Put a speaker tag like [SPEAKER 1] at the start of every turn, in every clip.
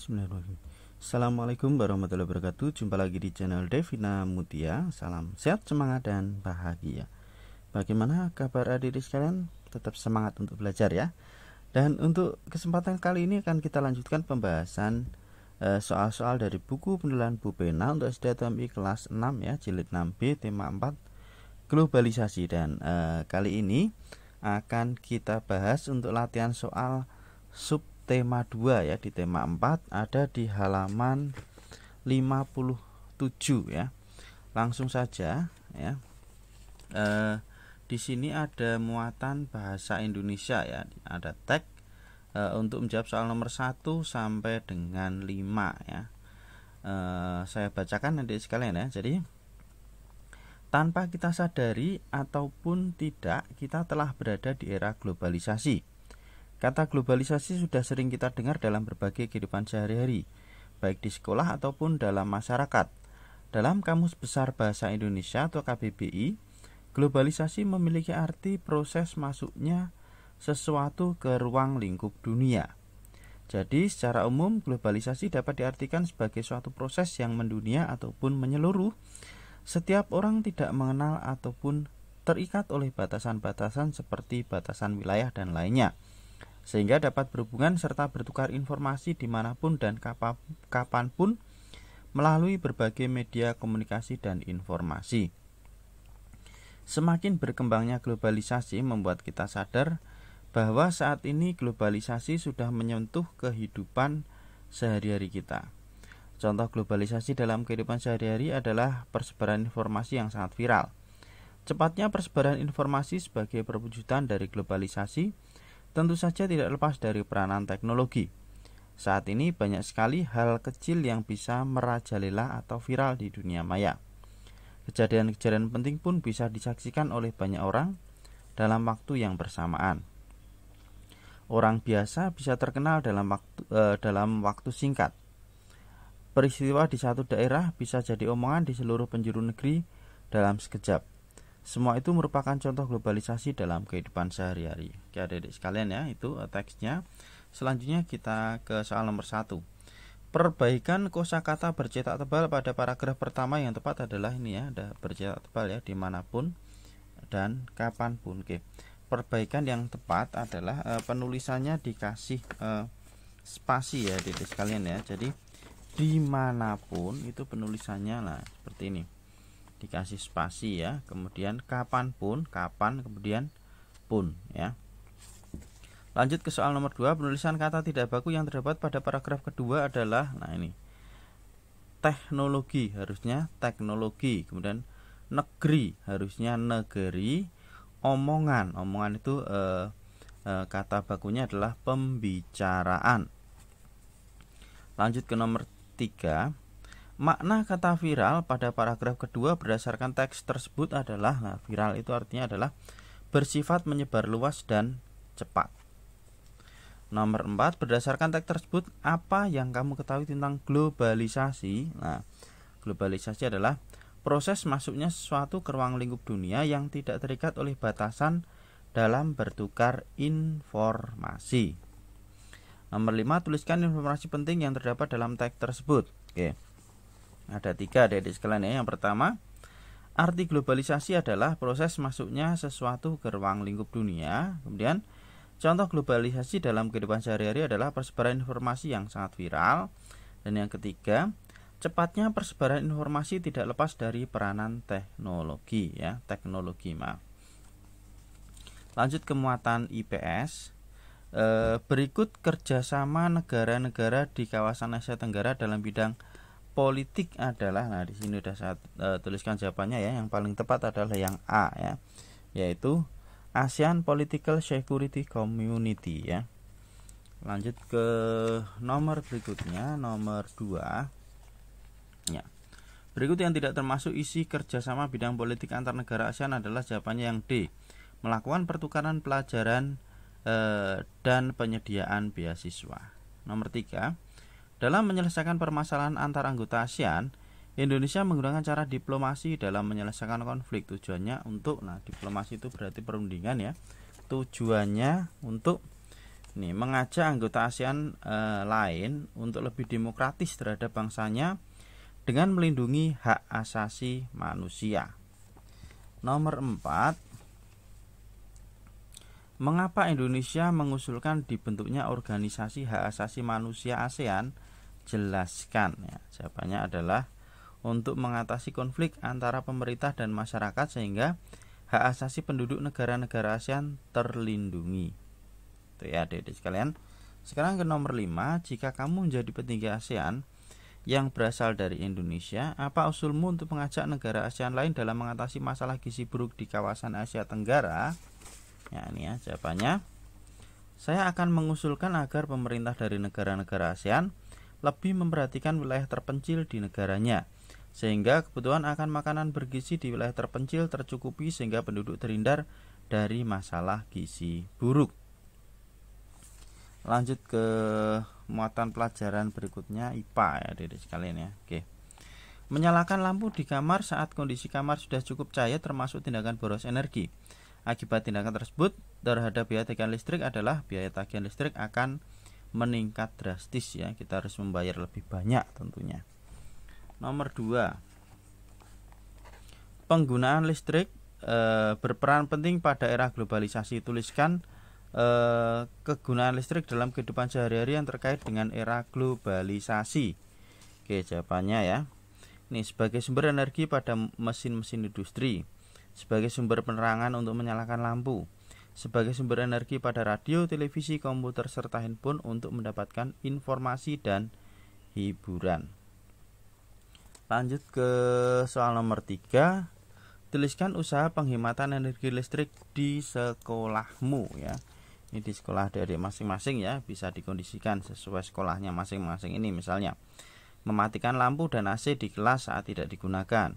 [SPEAKER 1] Bismillahirrahmanirrahim. Assalamualaikum warahmatullahi wabarakatuh. Jumpa lagi di channel Devina Mutia. Salam sehat, semangat, dan bahagia. Bagaimana kabar adik-adik sekalian? Tetap semangat untuk belajar ya. Dan untuk kesempatan kali ini akan kita lanjutkan pembahasan soal-soal dari buku penilaian Bu Pena untuk SD TMI kelas 6 ya, jilid 6B, tema 4, globalisasi. Dan kali ini akan kita bahas untuk latihan soal sub tema 2 ya. Di tema 4 ada di halaman 57 ya. Langsung saja ya. Di sini ada muatan bahasa Indonesia ya. Ada teks untuk menjawab soal nomor 1 sampai dengan 5 ya. Saya bacakan nanti sekalian ya. Jadi tanpa kita sadari ataupun tidak, kita telah berada di era globalisasi. Kata globalisasi sudah sering kita dengar dalam berbagai kehidupan sehari-hari, baik di sekolah ataupun dalam masyarakat. Dalam Kamus Besar Bahasa Indonesia atau KBBI, globalisasi memiliki arti proses masuknya sesuatu ke ruang lingkup dunia. Jadi secara umum globalisasi dapat diartikan sebagai suatu proses yang mendunia ataupun menyeluruh. Setiap orang tidak mengenal ataupun terikat oleh batasan-batasan seperti batasan wilayah dan lainnya, sehingga dapat berhubungan serta bertukar informasi dimanapun dan kapanpun melalui berbagai media komunikasi dan informasi. Semakin berkembangnya globalisasi membuat kita sadar bahwa saat ini globalisasi sudah menyentuh kehidupan sehari-hari kita. Contoh globalisasi dalam kehidupan sehari-hari adalah persebaran informasi yang sangat viral. Cepatnya persebaran informasi sebagai perwujudan dari globalisasi tentu saja tidak lepas dari peranan teknologi. Saat ini banyak sekali hal kecil yang bisa merajalela atau viral di dunia maya. Kejadian-kejadian penting pun bisa disaksikan oleh banyak orang dalam waktu yang bersamaan. Orang biasa bisa terkenal dalam waktu singkat. Peristiwa di satu daerah bisa jadi omongan di seluruh penjuru negeri dalam sekejap. Semua itu merupakan contoh globalisasi dalam kehidupan sehari-hari. Oke adik-adik sekalian ya, itu teksnya. Selanjutnya kita ke soal nomor 1. Perbaikan kosakata bercetak tebal pada paragraf pertama yang tepat adalah ini ya, ada bercetak tebal ya, dimanapun dan kapanpun. Oke. Perbaikan yang tepat adalah penulisannya dikasih spasi ya adik-adik sekalian ya. Jadi dimanapun itu penulisannya lah seperti ini, dikasih spasi ya, kemudian kapanpun, kapan, kemudian pun ya. Lanjut ke soal nomor 2. Penulisan kata tidak baku yang terdapat pada paragraf kedua adalah, nah ini, teknologi harusnya teknologi, kemudian negeri harusnya negeri, omongan itu kata bakunya adalah pembicaraan. Lanjut ke nomor 3. Makna kata viral pada paragraf kedua berdasarkan teks tersebut adalah, nah viral itu artinya adalah bersifat menyebar luas dan cepat. Nomor 4. Berdasarkan teks tersebut, apa yang kamu ketahui tentang globalisasi? Nah, globalisasi adalah proses masuknya sesuatu ke ruang lingkup dunia yang tidak terikat oleh batasan dalam bertukar informasi. Nomor 5. Tuliskan informasi penting yang terdapat dalam teks tersebut. Oke. Ada 3 adik-adik sekalian ya. Yang pertama, arti globalisasi adalah proses masuknya sesuatu ke ruang lingkup dunia. Kemudian, contoh globalisasi dalam kehidupan sehari-hari adalah persebaran informasi yang sangat viral. Dan yang ketiga, cepatnya persebaran informasi tidak lepas dari peranan teknologi ya, teknologi maaf. Lanjut ke muatan IPS. Berikut kerjasama negara-negara di kawasan Asia Tenggara dalam bidang politik adalah, nah di sini sudah saya tuliskan jawabannya ya. Yang paling tepat adalah yang A ya, yaitu ASEAN Political Security Community ya. Lanjut ke nomor berikutnya, nomor 2 ya. Berikut yang tidak termasuk isi kerjasama bidang politik antar negara ASEAN adalah jawabannya yang D, melakukan pertukaran pelajaran dan penyediaan beasiswa. Nomor 3. Dalam menyelesaikan permasalahan antar anggota ASEAN, Indonesia menggunakan cara diplomasi dalam menyelesaikan konflik. Tujuannya untuk, nah diplomasi itu berarti perundingan ya. Tujuannya untuk Nih, mengajak anggota ASEAN lain untuk lebih demokratis terhadap bangsanya dengan melindungi hak asasi manusia. Nomor 4, mengapa Indonesia mengusulkan dibentuknya organisasi hak asasi manusia ASEAN? Jelaskan ya. Jawabannya adalah untuk mengatasi konflik antara pemerintah dan masyarakat sehingga hak asasi penduduk negara-negara ASEAN terlindungi. Itu ya adik-adik sekalian. Sekarang ke nomor 5, jika kamu menjadi petinggi ASEAN yang berasal dari Indonesia, apa usulmu untuk mengajak negara ASEAN lain dalam mengatasi masalah gizi buruk di kawasan Asia Tenggara? Ya, ini ya jawabannya. Saya akan mengusulkan agar pemerintah dari negara-negara ASEAN lebih memperhatikan wilayah terpencil di negaranya, sehingga kebutuhan akan makanan bergizi di wilayah terpencil tercukupi sehingga penduduk terhindar dari masalah gizi buruk. Lanjut ke muatan pelajaran berikutnya IPA ya adik-adik sekalian ya. Oke. Menyalakan lampu di kamar saat kondisi kamar sudah cukup cahaya termasuk tindakan boros energi. Akibat tindakan tersebut terhadap biaya tagihan listrik adalah biaya tagihan listrik akan meningkat drastis ya. Kita harus membayar lebih banyak tentunya. Nomor 2, penggunaan listrik berperan penting pada era globalisasi. Tuliskan kegunaan listrik dalam kehidupan sehari-hari yang terkait dengan era globalisasi. Oke, jawabannya ya. Ini sebagai sumber energi pada mesin-mesin industri, sebagai sumber penerangan untuk menyalakan lampu, sebagai sumber energi pada radio, televisi, komputer, serta handphone untuk mendapatkan informasi dan hiburan. Lanjut ke soal nomor 3. Tuliskan usaha penghematan energi listrik di sekolahmu ya. Ini di sekolah adik-adik masing-masing ya, bisa dikondisikan sesuai sekolahnya masing-masing. Ini misalnya mematikan lampu dan AC di kelas saat tidak digunakan,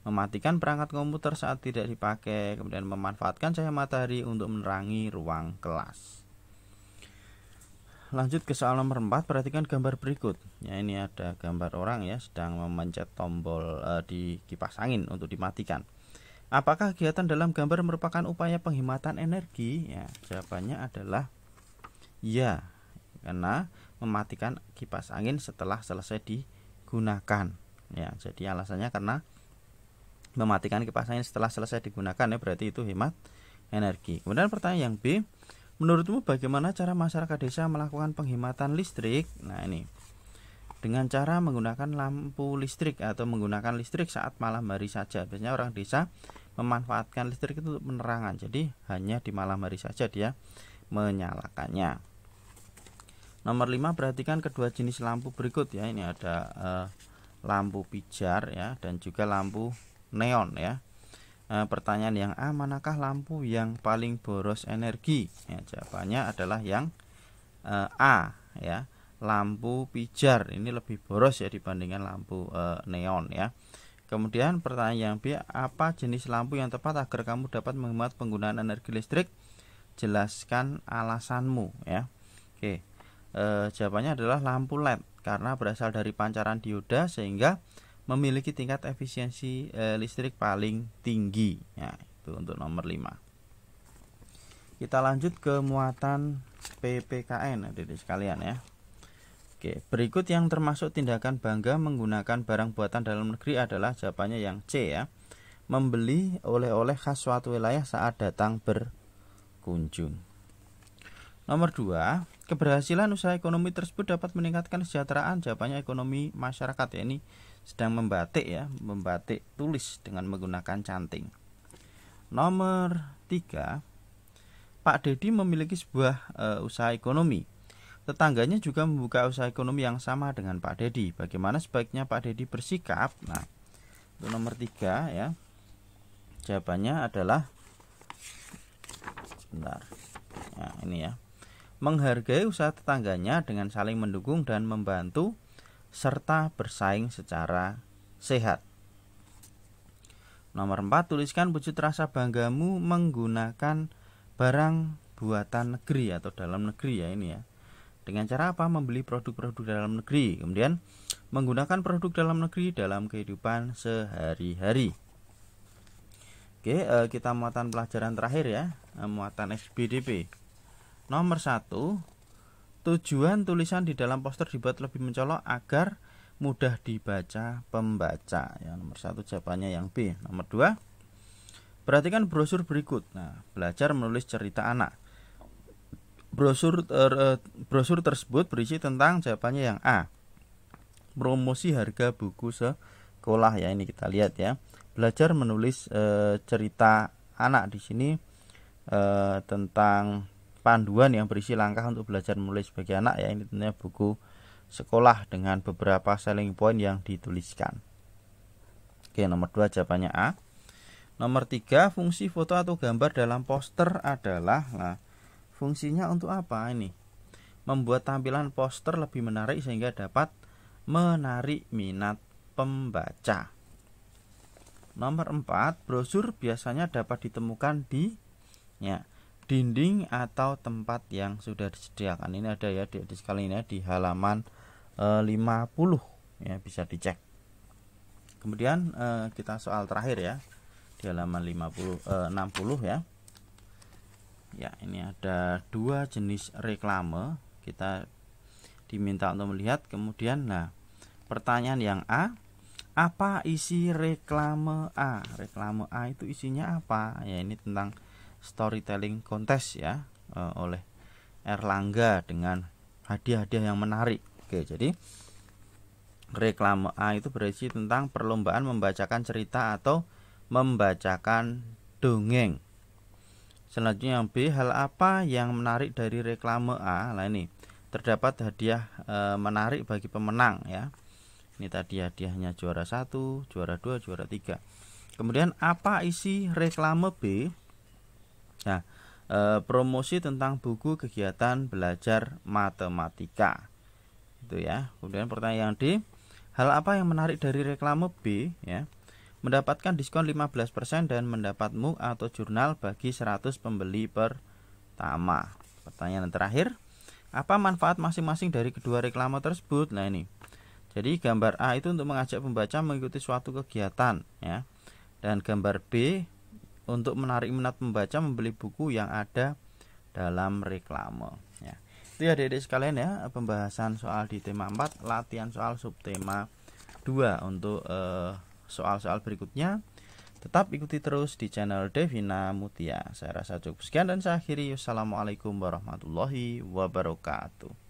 [SPEAKER 1] mematikan perangkat komputer saat tidak dipakai, kemudian memanfaatkan cahaya matahari untuk menerangi ruang kelas. Lanjut ke soal nomor 4, perhatikan gambar berikut. Ya, ini ada gambar orang ya sedang memencet tombol di kipas angin untuk dimatikan. Apakah kegiatan dalam gambar merupakan upaya penghematan energi? Ya, jawabannya adalah ya, karena mematikan kipas angin setelah selesai digunakan. Ya, jadi alasannya karena mematikan kipas angin setelah selesai digunakan ya, berarti itu hemat energi. Kemudian pertanyaan yang B, menurutmu bagaimana cara masyarakat desa melakukan penghematan listrik? Nah, ini dengan cara menggunakan lampu listrik atau menggunakan listrik saat malam hari saja. Biasanya orang desa memanfaatkan listrik itu untuk penerangan, jadi hanya di malam hari saja dia menyalakannya. Nomor 5, perhatikan kedua jenis lampu berikut ya. Ini ada lampu pijar ya dan juga lampu neon ya. Pertanyaan yang A, manakah lampu yang paling boros energi? Ya, jawabannya adalah yang A ya. Lampu pijar ini lebih boros ya dibandingkan lampu neon ya. Kemudian pertanyaan yang B, apa jenis lampu yang tepat agar kamu dapat menghemat penggunaan energi listrik? Jelaskan alasanmu ya. Oke. Jawabannya adalah lampu LED karena berasal dari pancaran dioda sehingga memiliki tingkat efisiensi listrik paling tinggi. Ya, itu untuk nomor 5. Kita lanjut ke muatan PPKN adik-adik sekalian ya. Oke, berikut yang termasuk tindakan bangga menggunakan barang buatan dalam negeri adalah jawabannya yang C ya. Membeli oleh-oleh khas suatu wilayah saat datang berkunjung. Nomor 2, keberhasilan usaha ekonomi tersebut dapat meningkatkan kesejahteraan. Jawabannya ekonomi masyarakat ya, ini sedang membatik ya, membatik tulis dengan menggunakan canting. Nomor 3, Pak Dedi memiliki sebuah usaha ekonomi. Tetangganya juga membuka usaha ekonomi yang sama dengan Pak Dedi. Bagaimana sebaiknya Pak Dedi bersikap? Nah, untuk nomor 3 ya. Jawabannya adalah sebentar. Nah, ini ya. Menghargai usaha tetangganya dengan saling mendukung dan membantu serta bersaing secara sehat. Nomor 4, tuliskan wujud rasa banggamu menggunakan barang buatan negeri atau dalam negeri ya ini ya. Dengan cara apa? Membeli produk-produk dalam negeri, kemudian menggunakan produk dalam negeri dalam kehidupan sehari-hari. Oke, kita muatan pelajaran terakhir ya, muatan SBDP. Nomor 1, Tujuan tulisan di dalam poster dibuat lebih mencolok agar mudah dibaca pembaca. Ya, nomor 1 jawabannya yang B. Nomor 2, perhatikan brosur berikut. Nah, belajar menulis cerita anak. Brosur tersebut berisi tentang, jawabannya yang A, promosi harga buku sekolah. Ya, ini kita lihat ya. Belajar menulis cerita anak di sini tentang panduan yang berisi langkah untuk belajar menulis bagi anak. Ya, ini tentunya buku sekolah dengan beberapa selling point yang dituliskan. Oke, nomor 2 jawabannya A. Nomor 3, fungsi foto atau gambar dalam poster adalah, nah, fungsinya untuk apa ini? Membuat tampilan poster lebih menarik sehingga dapat menarik minat pembaca. Nomor 4, brosur biasanya dapat ditemukan di dinding atau tempat yang sudah disediakan. Ini ada ya di sekali ini di halaman 50 ya, bisa dicek. Kemudian kita soal terakhir ya, di halaman 60 ya. Ya, ini ada 2 jenis reklame. Kita diminta untuk melihat. Kemudian pertanyaan yang A, apa isi reklame A? Reklame A itu isinya apa? Ya, ini tentang storytelling contest ya, oleh Erlangga dengan hadiah-hadiah yang menarik. Oke, jadi reklame A itu berisi tentang perlombaan membacakan cerita atau membacakan dongeng. Selanjutnya yang B, hal apa yang menarik dari reklame A? Nah, ini terdapat hadiah menarik bagi pemenang ya. Ini tadi hadiahnya juara 1, juara 2, juara 3. Kemudian apa isi reklame B? Nah, promosi tentang buku kegiatan belajar matematika. Itu ya. Kemudian pertanyaan D, hal apa yang menarik dari reklame B ya? Mendapatkan diskon 15% dan mendapat mug atau jurnal bagi 100 pembeli pertama. Pertanyaan terakhir, apa manfaat masing-masing dari kedua reklame tersebut? Nah, ini. Jadi gambar A itu untuk mengajak pembaca mengikuti suatu kegiatan ya. Dan gambar B untuk menarik minat pembaca membeli buku yang ada dalam reklame ya. Itu ya adik-adik sekalian ya, pembahasan soal di tema 4, latihan soal subtema 2. Untuk soal-soal berikutnya tetap ikuti terus di channel Devina Mutia. Saya rasa cukup sekian dan saya akhiri. Wassalamualaikum warahmatullahi wabarakatuh.